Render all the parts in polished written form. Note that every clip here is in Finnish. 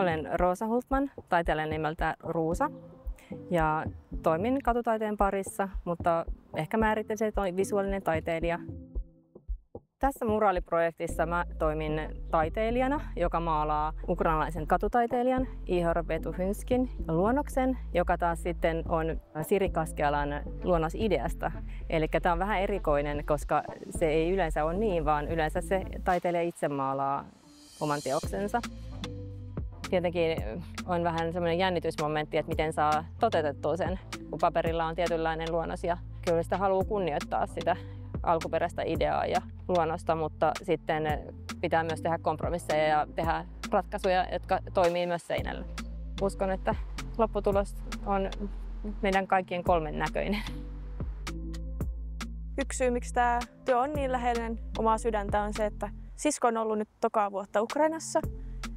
Olen Rosa Hultman, taiteilijan nimeltä Ruusa, ja toimin katutaiteen parissa, mutta ehkä määrittelisin, että olen visuaalinen taiteilija. Tässä muraaliprojektissa mä toimin taiteilijana, joka maalaa ukrainalaisen katutaiteilijan Ihor Betuhynskin luonnoksen, joka taas sitten on Siri Kaskealan luonnosideasta. Eli tämä on vähän erikoinen, koska se ei yleensä ole niin, vaan yleensä se taiteilija itse maalaa oman teoksensa. Tietenkin on vähän semmoinen jännitysmomentti, että miten saa toteutettua sen, kun paperilla on tietynlainen luonnos ja kyllä sitä haluaa kunnioittaa sitä alkuperäistä ideaa ja luonnosta, mutta sitten pitää myös tehdä kompromisseja ja tehdä ratkaisuja, jotka toimii myös seinällä. Uskon, että lopputulos on meidän kaikkien kolmen näköinen. Yksi syy, miksi tämä työ on niin läheinen omaa sydäntä, on se, että sisko on ollut nyt tokaa vuotta Ukrainassa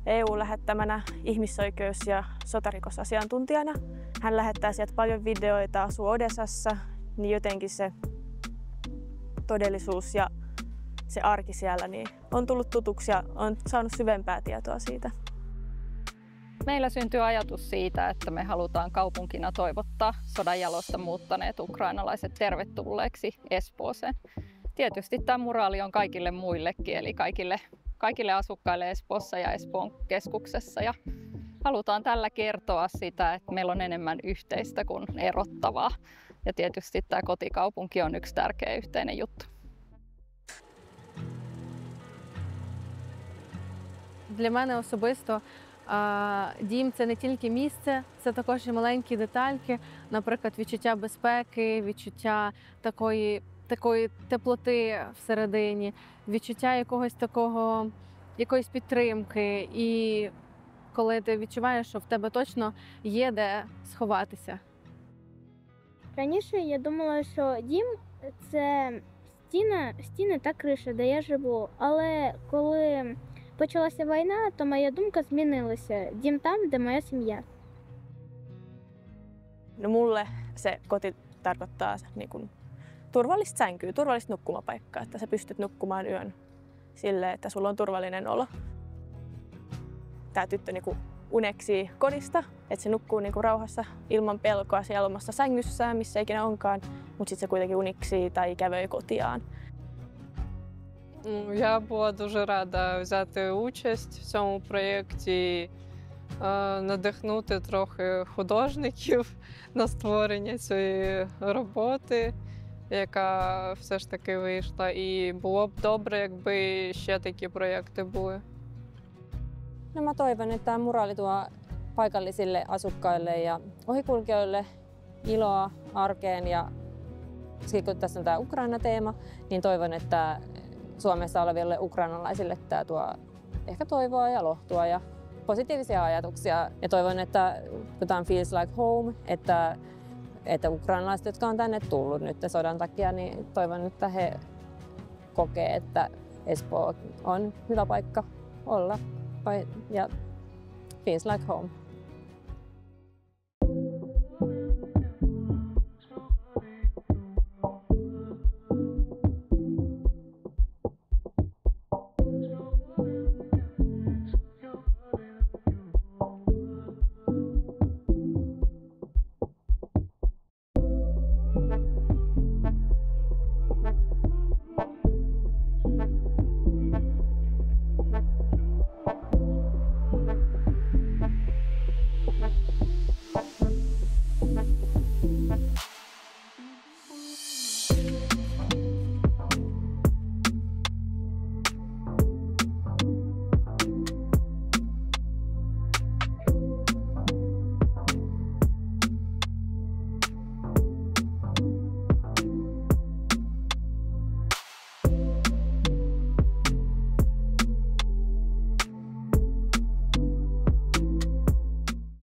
EU-lähettämänä ihmisoikeus- ja sotarikosasiantuntijana. Hän lähettää sieltä paljon videoita, asuu Odessassa, niin jotenkin se todellisuus ja se arki siellä niin on tullut tutuksi ja on saanut syvempää tietoa siitä. Meillä syntyi ajatus siitä, että me halutaan kaupunkina toivottaa sodan jaloista muuttaneet ukrainalaiset tervetulleeksi Espooseen. Tietysti tämä muraali on kaikille muillekin, eli kaikille asukkaille Espoossa ja Espoon keskuksessa. Ja halutaan tällä kertoa sitä, että meillä on enemmän yhteistä kuin erottavaa. Ja tietysti tämä kotikaupunki on yksi tärkeä yhteinen juttu. Для мене особисто дім – це не тільки місце, це також і маленькі детальки, наприклад, відчуття безпеки, відчуття такої теплоти всередині, відчуття якоїсь підтримки. І коли ти відчуваєш, що в тебе точно є де сховатися. Раніше я думала, що дім – це стіни та криша, де я живу. Але коли почалася війна, то моя думка змінилася. Дім там, де моя сім'я. No mulle se koti tarkoittaa niin kuin turvallista sänkyä, turvallista nukkumapaikkaa, että sä pystyt nukkumaan yön silleen, että sulla on turvallinen olo. Tää tyttö niin kuin uneksii kodista, että se nukkuu niin kuin rauhassa ilman pelkoa siellä omassa sängyssään, missä ikinä onkaan, mutta sitten se kuitenkin uniksii tai kävöi kotiaan. Я була дуже рада взяти участь в цьому проєкті, надихнути трохи художників на створення цієї роботи, яка все ж таки вийшла. І було б добре, якби ще такі проєкти були. No mä toivon, että tämä muraali tuo paikallisille asukkaille ja ohikulkijoille iloa arkeen. Ja kun tässä on tämä Ukraina-teema, niin toivon, että Suomessa oleville ukrainalaisille tämä tuo ehkä toivoa ja lohtua ja positiivisia ajatuksia. Ja toivon, että kun tämä on Feels Like Home, että ukrainalaiset, jotka on tänne tullut nyt sodan takia, niin toivon, että he kokee, että Espoo on hyvä paikka olla ja Feels Like Home.